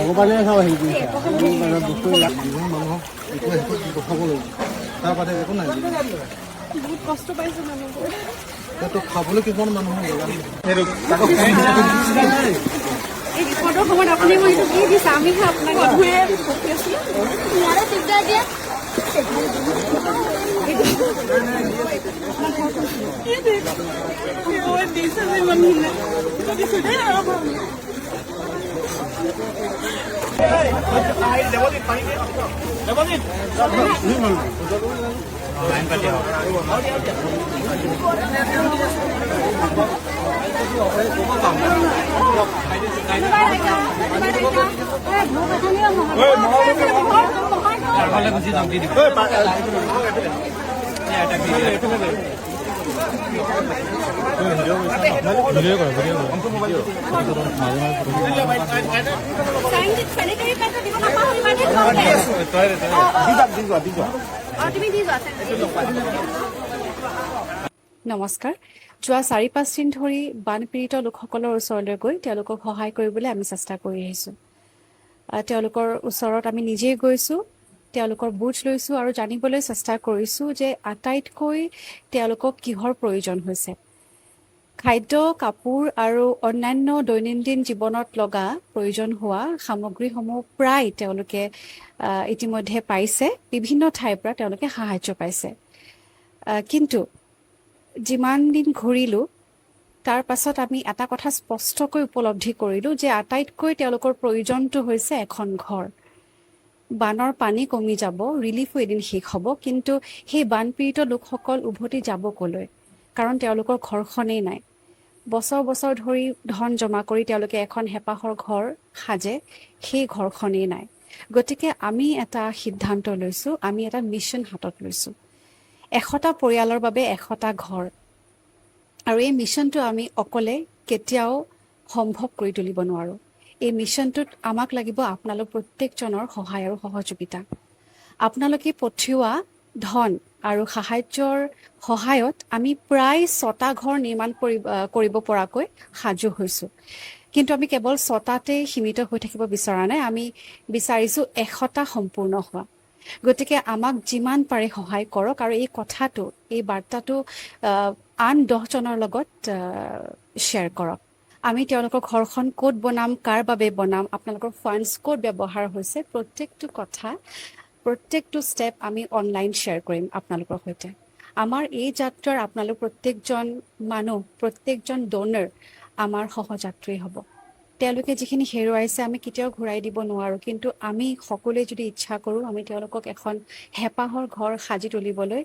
ভগৱানে চব হেৰি কৰিছে বস্তু মানুহক একো খাব লাগিব তাৰ বাদে একো নাই বহুত কষ্ট পাইছে মানুহবোৰ তো খাবলৈ কিমান মানুহ এই বিপদৰ সময়ত আপুনি মই এইটো কি দিছে আমিহে আপোনাক ঘূৰে পঠি আছিলোঁ ইয়াৰে দিগদাৰ দিয়ে দিছে যে মানুহে দিছে দেই নমস্কাৰ যোৱা ৪-৫ দিন ধৰি বানপীড়িত লোকসকলৰ ওচৰলৈ গৈ তেওঁলোকক সহায় কৰিবলৈ আমি চেষ্টা কৰি আহিছোঁ তেওঁলোকৰ ওচৰত আমি নিজেই গৈছোঁ তেওঁলোকৰ বুজ লৈছোঁ আৰু জানিবলৈ চেষ্টা কৰিছোঁ যে আটাইতকৈ তেওঁলোকক কিহৰ প্ৰয়োজন হৈছে খাদ্য কাপোৰ আৰু অন্যান্য দৈনন্দিন জীৱনত লগা প্ৰয়োজন হোৱা সামগ্ৰীসমূহ প্ৰায় তেওঁলোকে ইতিমধ্যে পাইছে বিভিন্ন ঠাইৰ পৰা তেওঁলোকে সাহায্য পাইছে কিন্তু যিমান দিন ঘূৰিলোঁ তাৰ পাছত আমি এটা কথা স্পষ্টকৈ উপলব্ধি কৰিলোঁ যে আটাইতকৈ তেওঁলোকৰ প্ৰয়োজনটো হৈছে এখন ঘৰ বানৰ পানী কমি যাব ৰিলিফো এদিন শেষ হ'ব কিন্তু সেই বানপীড়িত লোকসকল উভতি যাব ক'লৈ কাৰণ তেওঁলোকৰ ঘৰখনেই নাই বছৰ বছৰ ধৰি ধন জমা কৰি তেওঁলোকে এখন হেঁপাহৰ ঘৰ সাজে সেই ঘৰখনেই নাই গতিকে আমি এটা সিদ্ধান্ত লৈছোঁ আমি এটা মিছন হাতত লৈছোঁ ১০০টা পৰিয়ালৰ বাবে ১০০টা ঘৰ আৰু এই মিছনটো আমি অকলে কেতিয়াও সম্ভৱ কৰি তুলিব নোৱাৰোঁ এই মিছনটোত আমাক লাগিব আপোনালোক প্ৰত্যেকজনৰ সহায় আৰু সহযোগিতা আপোনালোকে পঠিওৱা ধন আৰু সাহায্যৰ সহায়ত আমি প্ৰায় ৬টা ঘৰ নিৰ্মাণ কৰিব পৰাকৈ সাজু হৈছোঁ কিন্তু আমি কেৱল ৬টাতেই সীমিত হৈ থাকিব বিচৰা নাই আমি বিচাৰিছোঁ ১০০টা সম্পূৰ্ণ হোৱা গতিকে আমাক যিমান পাৰে সহায় কৰক আৰু এই কথাটো এই বাৰ্তাটো আন ১০জনৰ লগত শ্বেয়াৰ কৰক আমি তেওঁলোকৰ ঘৰখন ক'ত বনাম কাৰ বাবে বনাম আপোনালোকৰ ফাণ্ডছ ক'ত ব্যৱহাৰ হৈছে প্ৰত্যেকটো কথা প্ৰত্যেকটো ষ্টেপ আমি অনলাইন শ্বেয়াৰ কৰিম আপোনালোকৰ সৈতে আমাৰ এই যাত্ৰাৰ আপোনালোক প্ৰত্যেকজন মানুহ প্ৰত্যেকজন ডোনাৰ আমাৰ সহযাত্ৰী হ'ব তেওঁলোকে যিখিনি হেৰুৱাইছে আমি কেতিয়াও ঘূৰাই দিব নোৱাৰোঁ কিন্তু আমি সকলোৱে যদি ইচ্ছা কৰোঁ আমি তেওঁলোকক এখন হেঁপাহৰ ঘৰ সাজি তুলিবলৈ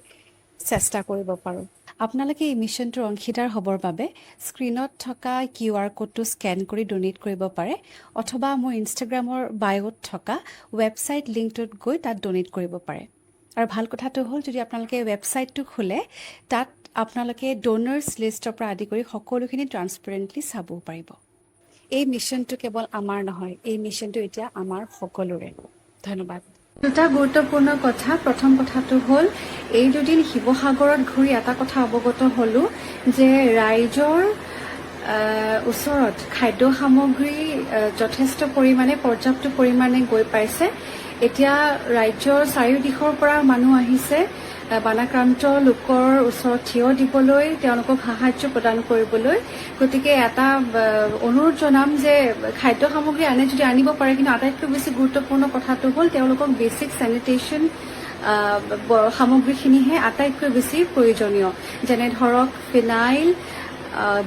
চেষ্টা কৰিব পাৰোঁ আপোনালোকে এই মিছনটোৰ অংশীদাৰ হ'বৰ বাবে স্ক্ৰীনত থকা QR কোডটো স্কেন কৰি ডোনেট কৰিব পাৰে অথবা মোৰ ইনষ্টাগ্ৰামৰ বায়'ত থকা ৱেবছাইট লিংকটোত গৈ তাত ডোনেট কৰিব পাৰে আৰু ভাল কথাটো হ'ল যদি আপোনালোকে ৱেবছাইটটো খোলে তাত আপোনালোকে ডোনাৰ্ছ লিষ্টৰ পৰা আদি কৰি সকলোখিনি ট্ৰান্সপেৰেণ্টলি চাব পাৰিব এই মিছনটো কেৱল আমাৰ নহয় এই মিছনটো এতিয়া আমাৰ সকলোৰে ধন্যবাদ দুটা গুৰুত্বপূৰ্ণ কথা প্ৰথম কথাটো হ'ল এই দুদিন শিৱসাগৰত ঘূৰি এটা কথা অৱগত হ'লোঁ যে ৰাইজৰ ওচৰত খাদ্য সামগ্ৰী যথেষ্ট পৰিমাণে পৰ্যাপ্ত পৰিমাণে গৈ পাইছে এতিয়া ৰাজ্যৰ চাৰিওদিশৰ পৰা মানুহ আহিছে বানাক্ৰান্ত লোকৰ ওচৰত থিয় দিবলৈ তেওঁলোকক সাহায্য প্ৰদান কৰিবলৈ গতিকে এটা অনুৰোধ জনাম যে খাদ্য সামগ্ৰী আনে যদি আনিব পাৰে কিন্তু আটাইতকৈ বেছি গুৰুত্বপূৰ্ণ কথাটো হ'ল তেওঁলোকক বেছিক চেনিটেশ্যন সামগ্ৰীখিনিহে আটাইতকৈ বেছি প্ৰয়োজনীয় যেনে ধৰক ফিনাইল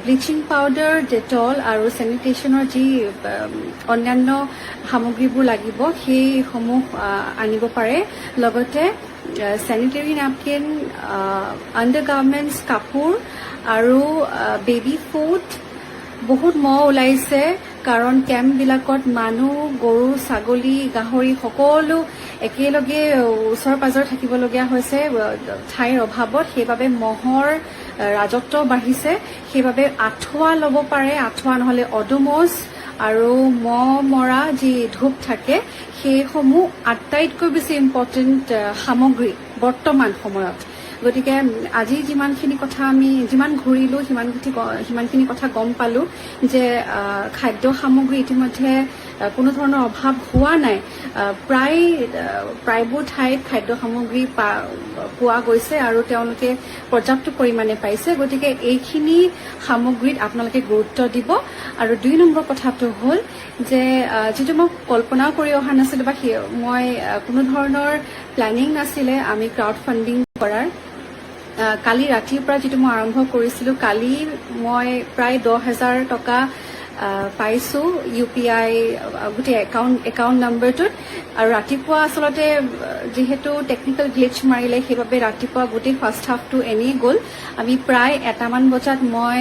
ব্লিচিং পাউডাৰ ডেটল আৰু চেনিটেশ্যনৰ যি অন্যান্য সামগ্ৰীবোৰ লাগিব সেইসমূহ আনিব পাৰে লগতে চেনিটেৰী নেপকিন আণ্ডাৰগাৰ্মেণ্টছ কাপোৰ আৰু বেবী ফুড বহুত মহ ওলাইছে কাৰণ কেম্পবিলাকত মানুহ গৰু ছাগলী গাহৰি সকলো একেলগে ওচৰ পাজৰ থাকিবলগীয়া হৈছে ঠাইৰ অভাৱত সেইবাবে মহৰ ৰাজত্ব বাঢ়িছে সেইবাবে আঁঠুৱা ল'ব পাৰে আঁঠুৱা নহ'লে অডোমছ আৰু মহ মৰা যি ধূপ থাকে সেইসমূহ আটাইতকৈ বেছি ইম্পৰ্টেণ্ট সামগ্ৰী বৰ্তমান সময়ত গতিকে আজি যিমানখিনি কথা আমি যিমান ঘূৰিলোঁ সিমানখিনি কথা গম পালোঁ যে খাদ্য সামগ্ৰী ইতিমধ্যে কোনো ধৰণৰ অভাৱ হোৱা নাই। প্ৰায়বোৰ ঠাইত খাদ্য সামগ্ৰী পোৱা গৈছে আৰু তেওঁলোকে পৰ্যাপ্ত পৰিমাণে পাইছে। গতিকে এইখিনি সামগ্ৰীত আপোনালোকে গুৰুত্ব দিব। আৰু 2 নম্বৰ কথাটো হ'ল যে যিটো মই কল্পনাও কৰি অহা নাছিলোঁ বা মই কোনো ধৰণৰ প্লেনিং নাছিলে আমি ক্ৰাউড ফাণ্ডিং কৰাৰ। কালি ৰাতিৰ পৰা যিটো মই আৰম্ভ কৰিছিলোঁ, কালি মই প্ৰায় 10,000 টকা পাইছোঁ UPI গোটেই একাউণ্ট নম্বৰটোত। আৰু ৰাতিপুৱা আচলতে যিহেতু টেকনিকেল গ্লিচ মাৰিলে সেইবাবে ৰাতিপুৱা গোটেই ফাৰ্ষ্ট হাফটো এনেই গ'ল। আমি প্ৰায় 1মান বজাত মই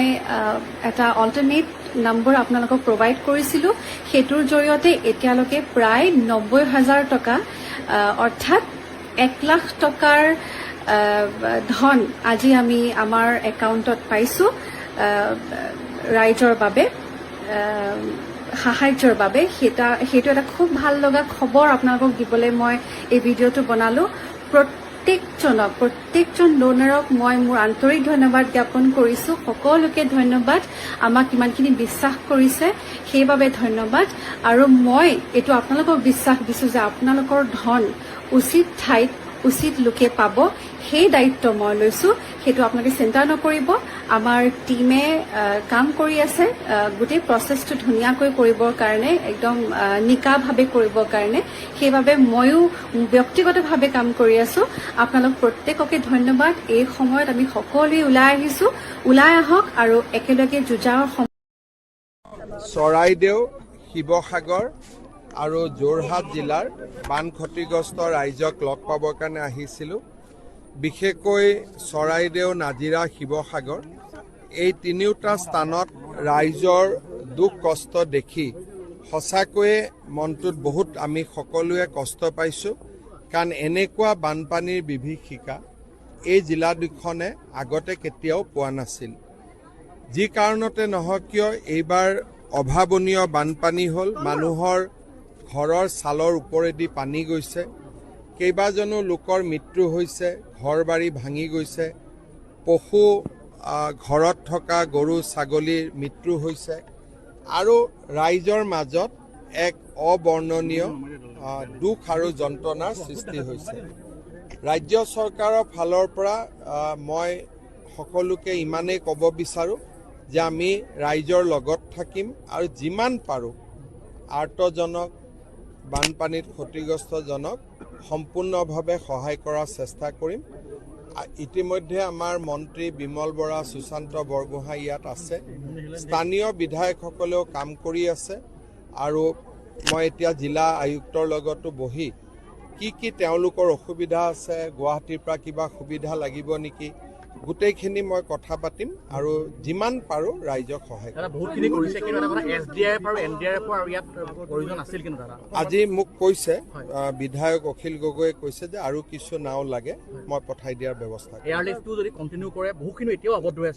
এটা অল্টাৰনেট নম্বৰ আপোনালোকক প্ৰভাইড কৰিছিলোঁ। সেইটোৰ জৰিয়তে এতিয়ালৈকে প্ৰায় 90,000 টকা অৰ্থাৎ 1 লাখ টকাৰ ধন আজি আমি আমাৰ একাউণ্টত পাইছোঁ ৰাইজৰ বাবে সাহায্যৰ বাবে। সেইটো এটা খুব ভাল লগা খবৰ আপোনালোকক দিবলৈ মই এই ভিডিঅ'টো বনালোঁ। প্ৰত্যেকজন ডোনাৰক মই মোৰ আন্তৰিক ধন্যবাদ জ্ঞাপন কৰিছোঁ। সকলোকে ধন্যবাদ, আমাক ইমানখিনি বিশ্বাস কৰিছে সেইবাবে ধন্যবাদ। আৰু মই এইটো আপোনালোকক বিশ্বাস দিছোঁ যে আপোনালোকৰ ধন উচিত ঠাইত উচিত লোকে পাব, সেই দায়িত্ব মই লৈছোঁ। সেইটো আপোনালোকে চিন্তা নকৰিব। আমাৰ টীমে কাম কৰি আছে গোটেই প্ৰচেছটো ধুনীয়াকৈ কৰিবৰ কাৰণে, একদম নিকাভাৱে কৰিবৰ কাৰণে। সেইবাবে ময়ো ব্যক্তিগতভাৱে কাম কৰি আছোঁ। আপোনালোক প্ৰত্যেককে ধন্যবাদ। এই সময়ত আমি সকলোৱে ওলাই আহিছোঁ, ওলাই আহক আৰু একেলগে যুঁজাৰ চৰাইদেউ, শিৱসাগৰ আৰু যোৰহাট জিলাৰ বান ক্ষতিগ্ৰস্ত ৰাইজক লগ পাবৰ কাৰণে আহিছিলোঁ। বিশেষকৈ চৰাইদেউ, নাজিৰা, শিৱসাগৰ এই 3টা স্থানত ৰাইজৰ দুখ কষ্ট দেখি সঁচাকৈয়ে মনটোত বহুত আমি সকলোৱে কষ্ট পাইছোঁ। কাৰণ এনেকুৱা বানপানীৰ বিভীষিকা এই জিলা দুখনে আগতে কেতিয়াও পোৱা নাছিল। যি কাৰণতে নহওক কিয় এইবাৰ অভাৱনীয় বানপানী হ'ল। মানুহৰ ঘৰৰ ছালৰ ওপৰেদি পানী গৈছে, কেইবাজনো লোকৰ মৃত্যু হৈছে, ঘৰ বাৰী ভাঙি গৈছে, পশু ঘৰত থকা গৰু ছাগলীৰ মৃত্যু হৈছে আৰু ৰাইজৰ মাজত এক অবৰ্ণনীয় দুখ আৰু যন্ত্ৰণাৰ সৃষ্টি হৈছে। ৰাজ্য চৰকাৰৰ ফালৰ পৰা মই সকলোকে ইমানেই ক'ব বিচাৰোঁ যে আমি ৰাইজৰ লগত থাকিম আৰু যিমান পাৰোঁ আৰ্তজনক, বানপানীত ক্ষতিগ্ৰস্তজনক সম্পূৰ্ণভাৱে সহায় কৰাৰ চেষ্টা কৰিম। ইতিমধ্যে আমাৰ মন্ত্ৰী বিমল বৰা, সুশান্ত বৰগোহাঁই ইয়াত আছে। স্থানীয় বিধায়কসকলেও কাম কৰি আছে আৰু মই এতিয়া জিলা আয়ুক্তৰ লগতো বহি কি তেওঁলোকৰ অসুবিধা আছে, গুৱাহাটীৰ পৰা কিবা সুবিধা লাগিব নেকি, গোটেইখিনি মই কথা পাতিম আৰু যিমান পাৰোঁ ৰাইজক সহায় কৰিম। আজি মোক কৈছে বিধায়ক অখিল গগৈয়ে কৈছে যে আৰু কিছু নাও লাগে, মই পঠাই দিয়াৰ ব্যৱস্থা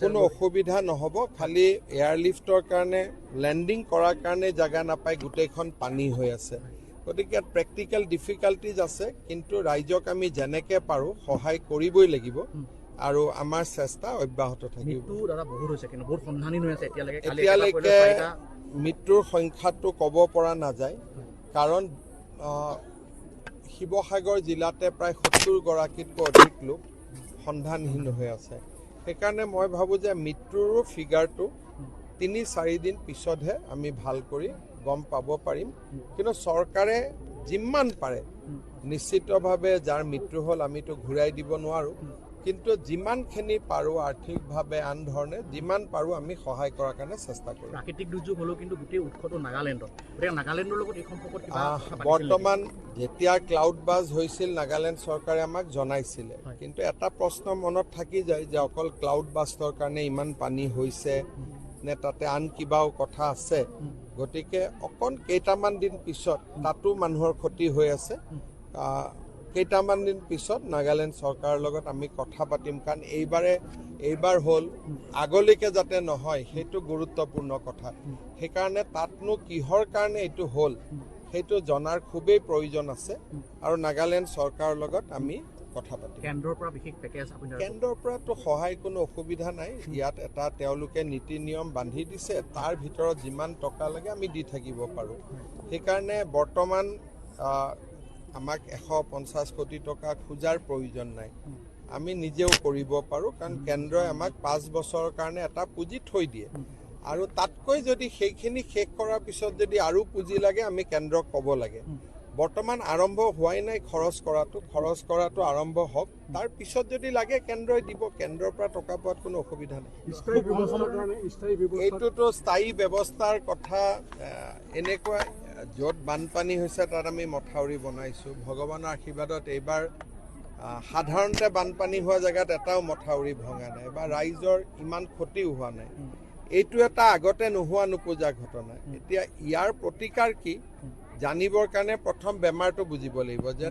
কোনো অসুবিধা নহ'ব। খালি এয়াৰলিফ্টৰ কাৰণে লেণ্ডিং কৰাৰ কাৰণে জেগা নাপায়, গোটেইখন পানী হৈ আছে। গতিকে প্ৰেক্টিকেল ডিফিকাল্টিজ আছে, কিন্তু ৰাইজক আমি যেনেকৈ পাৰোঁ সহায় কৰিবই লাগিব আৰু আমাৰ চেষ্টা অব্যাহত থাকিব। এতিয়ালৈকে মৃত্যুৰ সংখ্যাটো ক'ব পৰা নাযায়, কাৰণ শিৱসাগৰ জিলাতে প্ৰায় 70গৰাকীতকৈ অধিক লোক সন্ধানহীন হৈ আছে। সেইকাৰণে মই ভাবোঁ যে মৃত্যুৰো ফিগাৰটো 3-4 দিন পিছতহে আমি ভাল কৰি গম পাব পাৰিম। কিন্তু চৰকাৰে যিমান পাৰে নিশ্চিতভাৱে যাৰ মৃত্যু হ'ল আমিতো ঘূৰাই দিব নোৱাৰোঁ, কিন্তু যিমানখিনি পাৰোঁ আৰ্থিকভাৱে আন ধৰণে যিমান পাৰোঁ আমি সহায় কৰাৰ কাৰণে চেষ্টা কৰোঁ। প্ৰাকৃতিক দুৰ্যোগ হ'লেও কিন্তু গোটেই উৎসটো নাগালেণ্ডৰ লগত এই সম্পৰ্কত বৰ্তমান যেতিয়া ক্লাউড বাজ হৈছিল নাগালেণ্ড চৰকাৰে আমাক জনাইছিলে, কিন্তু এটা প্ৰশ্ন মনত থাকি যায় যে অকল ক্লাউড বাষ্টৰ কাৰণে ইমান পানী হৈছে নে তাতে আন কিবাও কথা আছে। গতিকে কেইটামান দিন পিছত তাতো মানুহৰ ক্ষতি হৈ আছে। কেইটামান দিন পিছত নাগালেণ্ড চৰকাৰৰ লগত আমি কথা পাতিম, কাৰণ এইবাৰ হ'ল আগলৈকে যাতে নহয় সেইটো গুৰুত্বপূৰ্ণ কথা। সেইকাৰণে তাতনো কিহৰ কাৰণে এইটো হ'ল সেইটো জনাৰ খুবেই প্ৰয়োজন আছে আৰু নাগালেণ্ড চৰকাৰৰ লগত আমি কথা পাতিম। কেন্দ্ৰৰ পৰা বিশেষ পেকেজ আপুনি কেন্দ্ৰৰ পৰাতো সহায় কোনো অসুবিধা নাই। ইয়াত এটা তেওঁলোকে নীতি নিয়ম বান্ধি দিছে, তাৰ ভিতৰত যিমান টকা লাগে আমি দি থাকিব পাৰোঁ। সেইকাৰণে বৰ্তমান আমাক 150 কোটি টকা খোজাৰ প্ৰয়োজন নাই, আমি নিজেও কৰিব পাৰোঁ। কাৰণ কেন্দ্ৰই আমাক 5 বছৰৰ কাৰণে এটা পুঁজি থৈ দিয়ে, আৰু তাতকৈ যদি সেইখিনি শেষ কৰাৰ পিছত যদি আৰু পুঁজি লাগে আমি কেন্দ্ৰক ক'ব লাগে। বৰ্তমান আৰম্ভ হোৱাই নাই খৰচ কৰাটো আৰম্ভ হওক, তাৰ পিছত যদি লাগে কেন্দ্ৰই দিব। কেন্দ্ৰৰ পৰা টকা পোৱাত কোনো অসুবিধা নাই। এইটোতো স্থায়ী ব্যৱস্থাৰ কথা। এনেকুৱা য'ত বানপানী হৈছে তাত আমি মথাউৰি বনাইছোঁ। ভগৱানৰ আশীৰ্বাদত এইবাৰ সাধাৰণতে বানপানী হোৱা জেগাত এটাও মথাউৰি ভঙা নাই বা ৰাইজৰ ইমান ক্ষতিও হোৱা নাই। এইটো এটা আগতে নোহোৱা নোপোজা ঘটনা। এতিয়া ইয়াৰ প্ৰতিকাৰ কি জানিবৰ কাৰণে প্ৰথম বেমাৰটো বুজিব লাগিব যে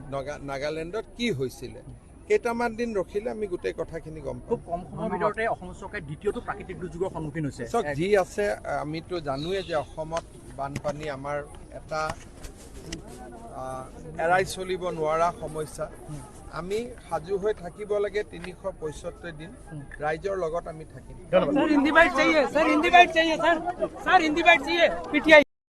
নাগালেণ্ডত কি হৈছিলে। কেইটামান দিন ৰখিলে আমি গোটেই কথাখিনি গম পাম। খুব কম সময়ৰ ভিতৰতে অসম চৰকাৰে দ্বিতীয়টো প্ৰাকৃতিক দুৰ্যোগৰ সন্মুখীন হৈছে। চাওক, যি আছে আমিতো জানোৱে যে অসমত বানপানী আমাৰ এটা এৰাই চলিব নোৱাৰা সমস্যা। আমি সাজু হৈ থাকিব লাগে 365 দিন, ৰাইজৰ লগত আমি থাকিম। सर हिंदी बाइट चाहिए सर, हिंदी बाइट चाहिए सर, सर हिंदी बाइट चाहिए पीटीआई।